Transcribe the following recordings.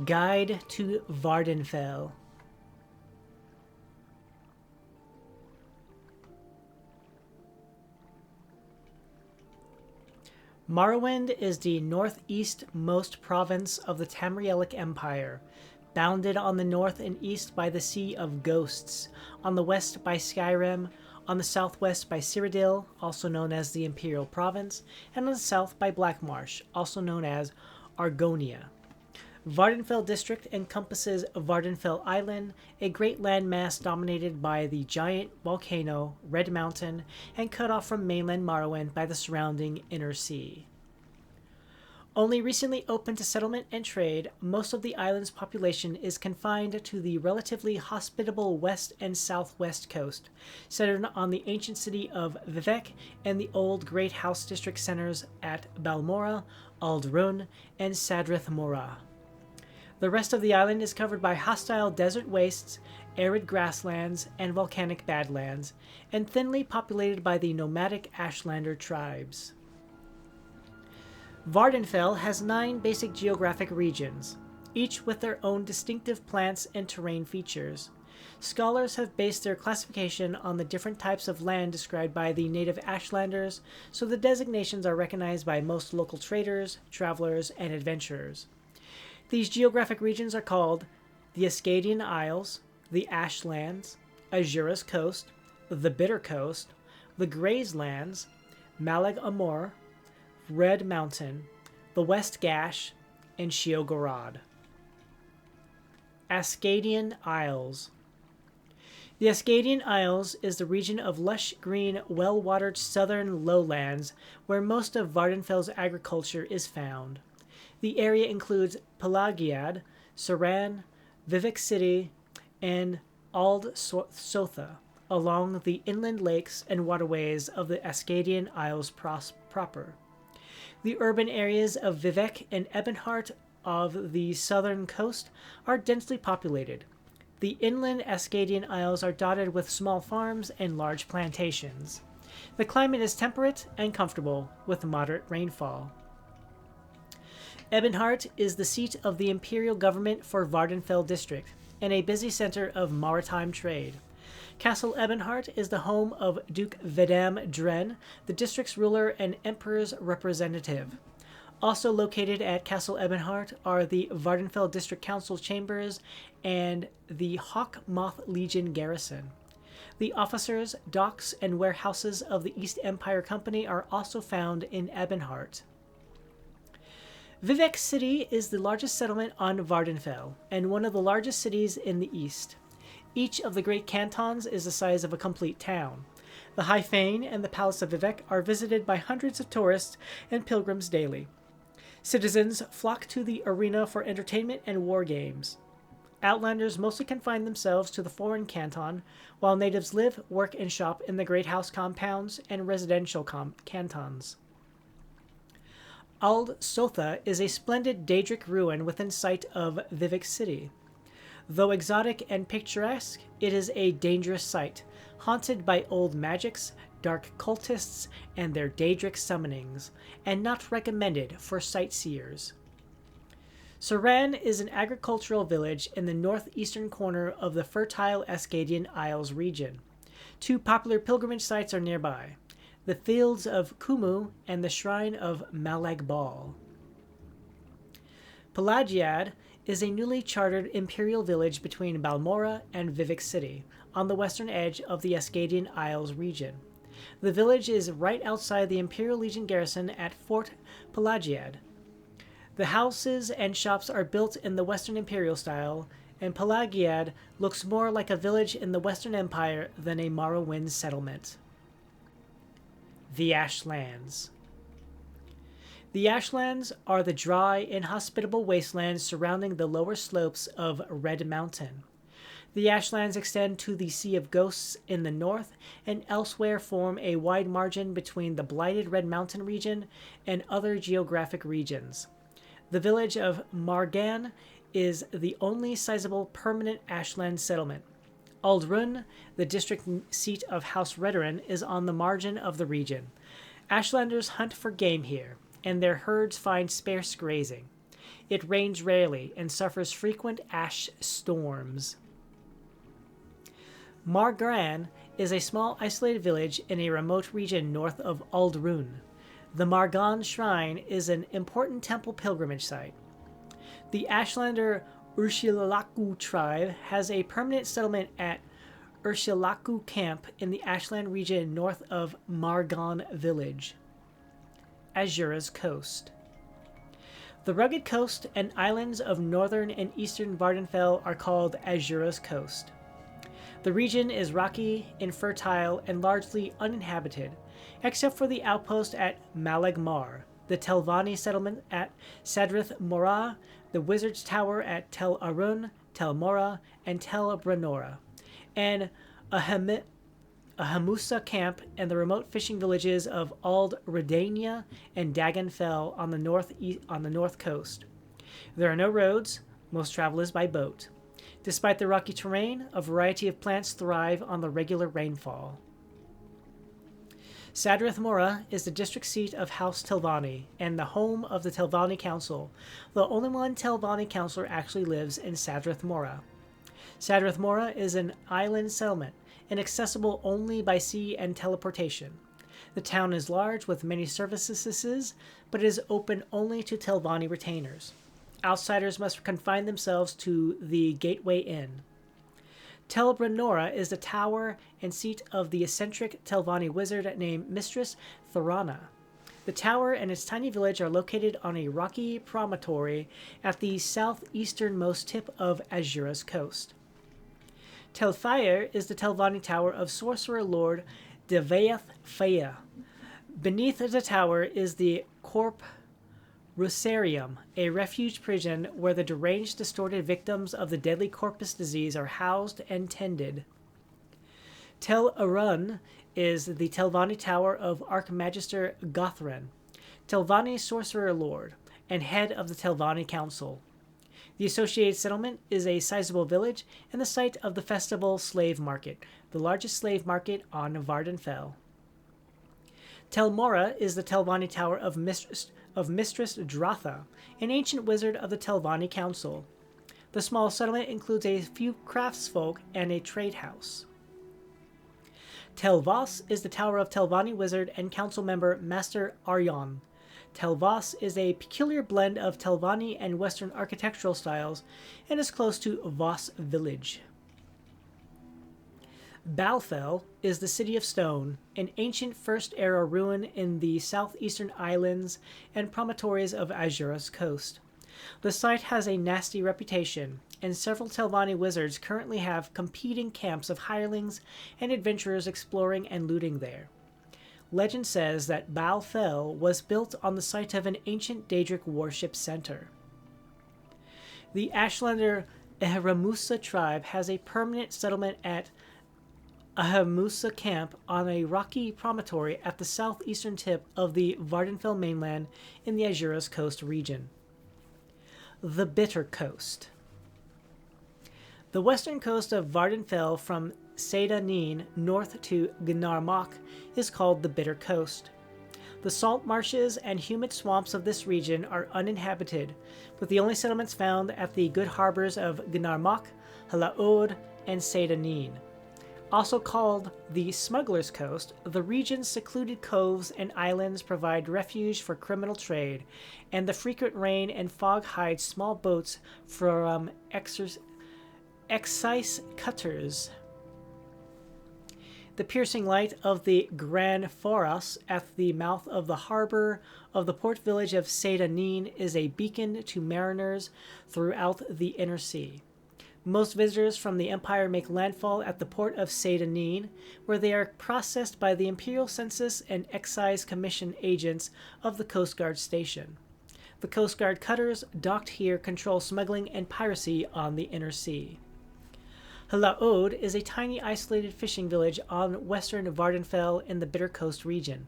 Guide to Vvardenfell. Morrowind is the northeastmost province of the Tamrielic Empire, bounded on the north and east by the Sea of Ghosts, on the west by Skyrim, on the southwest by Cyrodiil, also known as the Imperial Province, and on the south by Blackmarsh, also known as Argonia. Vvardenfell district encompasses Vvardenfell Island, a great landmass dominated by the giant volcano Red Mountain and cut off from mainland Morrowind by the surrounding inner sea. Only recently open to settlement and trade, most of the island's population is confined to the relatively hospitable west and southwest coast, centered on the ancient city of Vivec and the old Great House district centers at Balmora, Aldrun, and Sadrith Morah. The rest of the island is covered by hostile desert wastes, arid grasslands, and volcanic badlands, and thinly populated by the nomadic Ashlander tribes. Vvardenfell has 9 basic geographic regions, each with their own distinctive plants and terrain features. Scholars have based their classification on the different types of land described by the native Ashlanders, so the designations are recognized by most local traders, travelers, and adventurers. These geographic regions are called the Ascadian Isles, the Ashlands, Azura's Coast, the Bitter Coast, the Grazelands, Malag Amor, Red Mountain, the West Gash, and Sheogorath. Ascadian Isles. The Ascadian Isles is the region of lush green, well-watered southern lowlands where most of Vvardenfell's agriculture is found. The area includes Pelagiad, Saran, Vivec City, and Ald Sotha, along the inland lakes and waterways of the Ascadian Isles proper. The urban areas of Vivec and Ebonheart of the southern coast are densely populated. The inland Ascadian Isles are dotted with small farms and large plantations. The climate is temperate and comfortable, with moderate rainfall. Ebonheart is the seat of the imperial government for Vvardenfell district, and a busy center of maritime trade. Castle Ebonheart is the home of Duke Vidam Dren, the district's ruler and emperor's representative. Also located at Castle Ebonheart are the Vvardenfell District Council chambers and the Hawk Moth Legion garrison. The officers, docks, and warehouses of the East Empire Company are also found in Ebonheart. Vivec City is the largest settlement on Vvardenfell, and one of the largest cities in the east. Each of the great cantons is the size of a complete town. The High Fane and the Palace of Vivec are visited by hundreds of tourists and pilgrims daily. Citizens flock to the arena for entertainment and war games. Outlanders mostly confine themselves to the foreign canton, while natives live, work, and shop in the Great House compounds and residential cantons. Ald Sotha is a splendid Daedric ruin within sight of Vivec City. Though exotic and picturesque, it is a dangerous site, haunted by old magics, dark cultists, and their Daedric summonings, and not recommended for sightseers. Saran is an agricultural village in the northeastern corner of the fertile Ascadian Isles region. 2 popular pilgrimage sites are nearby: the Fields of Kumu and the Shrine of Malag Bal. Pelagiad is a newly chartered imperial village between Balmora and Vivec City, on the western edge of the Ascadian Isles region. The village is right outside the Imperial Legion garrison at Fort Pelagiad. The houses and shops are built in the Western Imperial style, and Pelagiad looks more like a village in the Western Empire than a Morrowind settlement. The Ashlands. The Ashlands are the dry, inhospitable wastelands surrounding the lower slopes of Red Mountain. The Ashlands extend to the Sea of Ghosts in the north, and elsewhere form a wide margin between the blighted Red Mountain region and other geographic regions. The village of Margan is the only sizable permanent Ashland settlement. Aldrun, the district seat of House Redoran, is on the margin of the region. Ashlanders hunt for game here, and their herds find sparse grazing. It rains rarely and suffers frequent ash storms. Margran is a small isolated village in a remote region north of Aldrun. The Margan Shrine is an important temple pilgrimage site. The Ashlander Urshilaku tribe has a permanent settlement at Urshilaku Camp in the Ashland region north of Margan Village. Azura's Coast. The rugged coast and islands of northern and eastern Vvardenfell are called Azura's Coast. The region is rocky, infertile, and largely uninhabited, except for the outpost at Malagmar, the Telvanni settlement at Sadrith Morah, the Wizard's Tower at Tel Arun, Tel Morah, and Tel Brenora, and Ahamusa Camp and the remote fishing villages of Ald Redania and Dagenfell on the north coast. There are no roads. Most travel is by boat. Despite the rocky terrain, a variety of plants thrive on the regular rainfall. Sadrith Morah is the district seat of House Telvanni and the home of the Telvanni Council, though only one Telvanni councillor actually lives in Sadrith Morah. Sadrith Morah is an island settlement, inaccessible only by sea and teleportation. The town is large with many services, but it is open only to Telvanni retainers. Outsiders must confine themselves to the Gateway Inn. Tel Brenora is the tower and seat of the eccentric Telvanni wizard named Mistress Thorana. The tower and its tiny village are located on a rocky promontory at the southeasternmost tip of Azura's Coast. Telfire is the Telvanni tower of Sorcerer Lord Devaeth Faya. Beneath the tower is the Corp Rusarium, a refuge prison where the deranged, distorted victims of the deadly corpus disease are housed and tended. Tel Arun is the Telvanni tower of Archmagister Gothran, Telvanni Sorcerer Lord, and head of the Telvanni Council. The associated settlement is a sizable village and the site of the festival slave market, the largest slave market on Vvardenfell. Tel Morah is the Telvanni tower of Mistress Dratha, an ancient wizard of the Telvanni Council. The small settlement includes a few craftsfolk and a trade house. Tel Voss is the tower of Telvanni wizard and council member Master Aryon. Tel Voss is a peculiar blend of Telvanni and Western architectural styles and is close to Voss village. Balfell is the City of Stone, an ancient First-Era ruin in the southeastern islands and promontories of Azura's Coast. The site has a nasty reputation, and several Telvanni wizards currently have competing camps of hirelings and adventurers exploring and looting there. Legend says that Balfell was built on the site of an ancient Daedric warship center. The Ashlander Ehramusa tribe has a permanent settlement at Ahamusa Camp on a rocky promontory at the southeastern tip of the Vvardenfell mainland in the Azura's Coast region. The Bitter Coast. The western coast of Vvardenfell from Seda Neen north to Gnarmach is called the Bitter Coast. The salt marshes and humid swamps of this region are uninhabited, with the only settlements found at the good harbors of Gnarmach, Halaod, and Seda Neen. Also called the Smuggler's Coast, the region's secluded coves and islands provide refuge for criminal trade, and the frequent rain and fog hide small boats from excise cutters. The piercing light of the Gran Foras at the mouth of the harbor of the port village of Seda Neen is a beacon to mariners throughout the inner sea. Most visitors from the Empire make landfall at the port of Seda Neen, where they are processed by the Imperial Census and Excise Commission agents of the Coast Guard station. The Coast Guard cutters docked here control smuggling and piracy on the inner sea. Halaod is a tiny isolated fishing village on western Vvardenfell in the Bitter Coast region.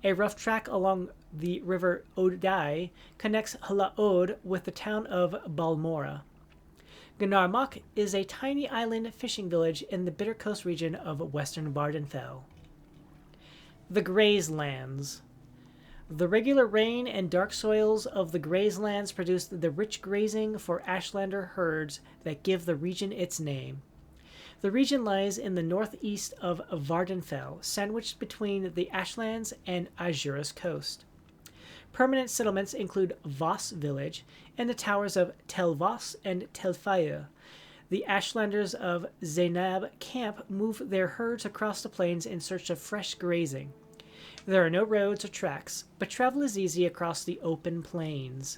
A rough track along the river Odai connects Halaod with the town of Balmora. Gnarmach is a tiny island fishing village in the Bitter Coast region of western Vvardenfell. The Grazelands. The regular rain and dark soils of the grazelands produce the rich grazing for Ashlander herds that give the region its name. The region lies in the northeast of Vvardenfell, sandwiched between the Ashlands and Azura's coast. Permanent settlements include Voss village and the towers of Tel Voss and Tel Fire. The Ashlanders of Zainab camp move their herds across the plains in search of fresh grazing. There are no roads or tracks, but travel is easy across the open plains.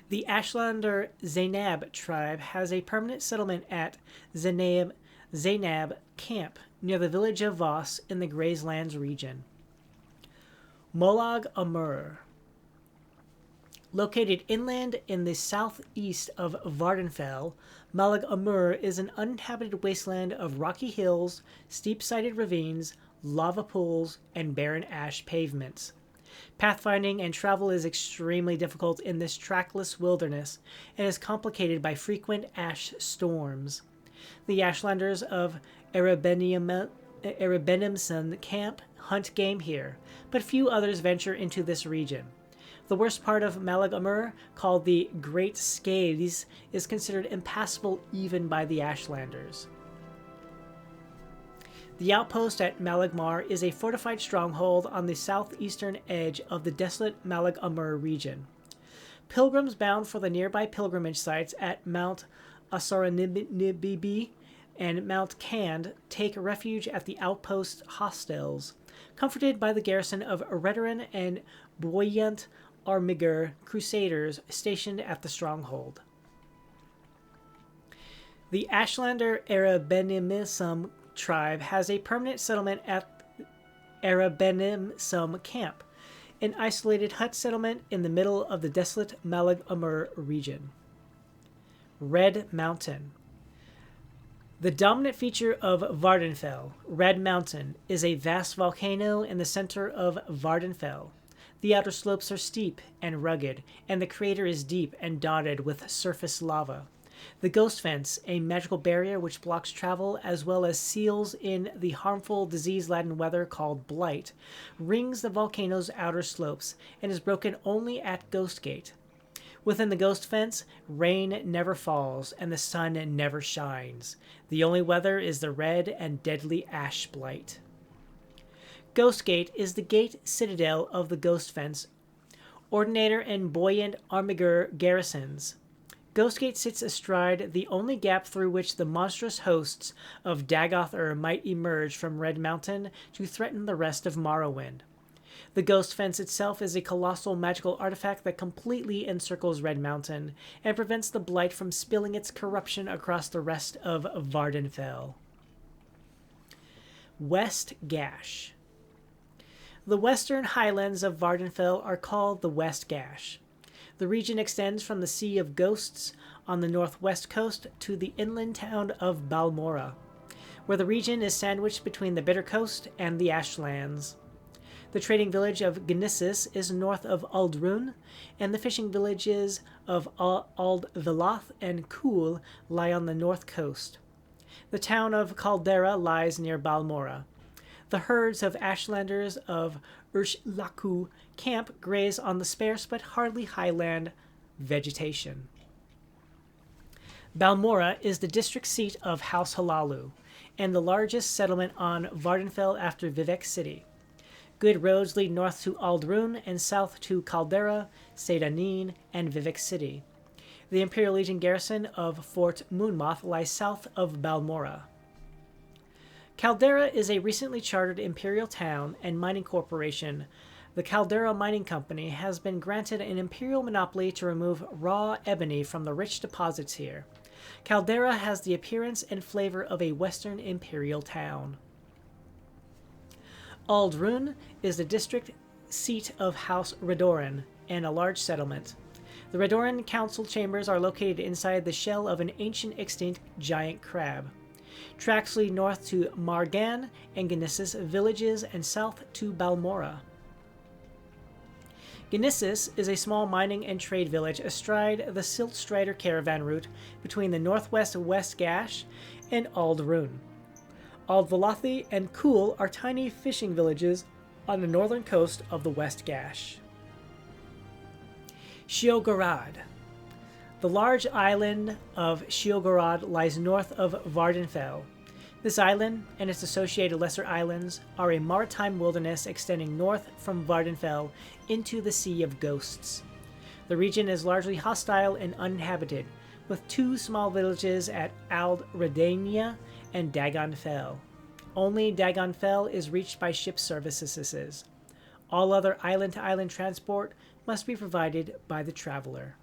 The Ashlander Zainab tribe has a permanent settlement at Zainab camp near the village of Voss in the Grazelands region. Molag Amur. Located inland in the southeast of Vvardenfell, Molag Amur is an uninhabited wasteland of rocky hills, steep-sided ravines, lava pools, and barren ash pavements. Pathfinding and travel is extremely difficult in this trackless wilderness and is complicated by frequent ash storms. The Ashlanders of Erebenimson camp hunt game here, but few others venture into this region. The worst part of Molag Amur, called the Great Scales, is considered impassable even by the Ashlanders. The outpost at Molag Mar is a fortified stronghold on the southeastern edge of the desolate Molag Amur region. Pilgrims bound for the nearby pilgrimage sites at Mount Asaranibibi and Mount Kand take refuge at the outpost hostels, comforted by the garrison of Redoran and Buoyant Armiger crusaders stationed at the stronghold. The Ashlander Erebenimsum tribe has a permanent settlement at Erebenimsum camp, an isolated hut settlement in the middle of the desolate Molag Amur region. Red Mountain. The dominant feature of Vvardenfell, Red Mountain, is a vast volcano in the center of Vvardenfell. The outer slopes are steep and rugged, and the crater is deep and dotted with surface lava. The Ghost Fence, a magical barrier which blocks travel as well as seals in the harmful disease-laden weather called blight, rings the volcano's outer slopes and is broken only at Ghost Gate. Within the Ghost Fence, rain never falls and the sun never shines. The only weather is the red and deadly ash blight. Ghost Gate is the gate citadel of the Ghost Fence, Ordinator and Buoyant Armiger garrisons. Ghostgate sits astride the only gap through which the monstrous hosts of Dagoth might emerge from Red Mountain to threaten the rest of Morrowind. The Ghost Fence itself is a colossal magical artifact that completely encircles Red Mountain and prevents the blight from spilling its corruption across the rest of Vvardenfell. West Gash. The western highlands of Vvardenfell are called the West Gash. The region extends from the Sea of Ghosts on the northwest coast to the inland town of Balmora, where the region is sandwiched between the Bitter Coast and the Ashlands. The trading village of Gnissis is north of Aldrun, and the fishing villages of Aldveloth and Cool lie on the north coast. The town of Caldera lies near Balmora. The herds of Ashlanders of Urshlaku camp graze on the sparse but hardly highland vegetation. Balmora is the district seat of House Halalu, and the largest settlement on Vvardenfell after Vivec City. Good roads lead north to Aldrun and south to Caldera, Sedanin, and Vivec City. The Imperial Legion garrison of Fort Moonmoth lies south of Balmora. Caldera is a recently chartered imperial town and mining corporation. The Caldera Mining Company has been granted an imperial monopoly to remove raw ebony from the rich deposits here. Caldera has the appearance and flavor of a western imperial town. Aldrun is the district seat of House Redoran and a large settlement. The Redoran council chambers are located inside the shell of an ancient extinct giant crab. Tracks lead north to Margan and Gnissis villages and south to Balmora. Gnissis is a small mining and trade village astride the Silt Strider caravan route between the northwest West Gash and Aldrun. Aldvelothi and Cool are tiny fishing villages on the northern coast of the West Gash. Sheogorath. The large island of Sheogorath lies north of Vvardenfell. This island and its associated lesser islands are a maritime wilderness extending north from Vvardenfell into the Sea of Ghosts. The region is largely hostile and uninhabited, with 2 small villages at Ald Redania and Dagon Fell. Only Dagon Fell is reached by ship services. All other island-to-island transport must be provided by the traveler.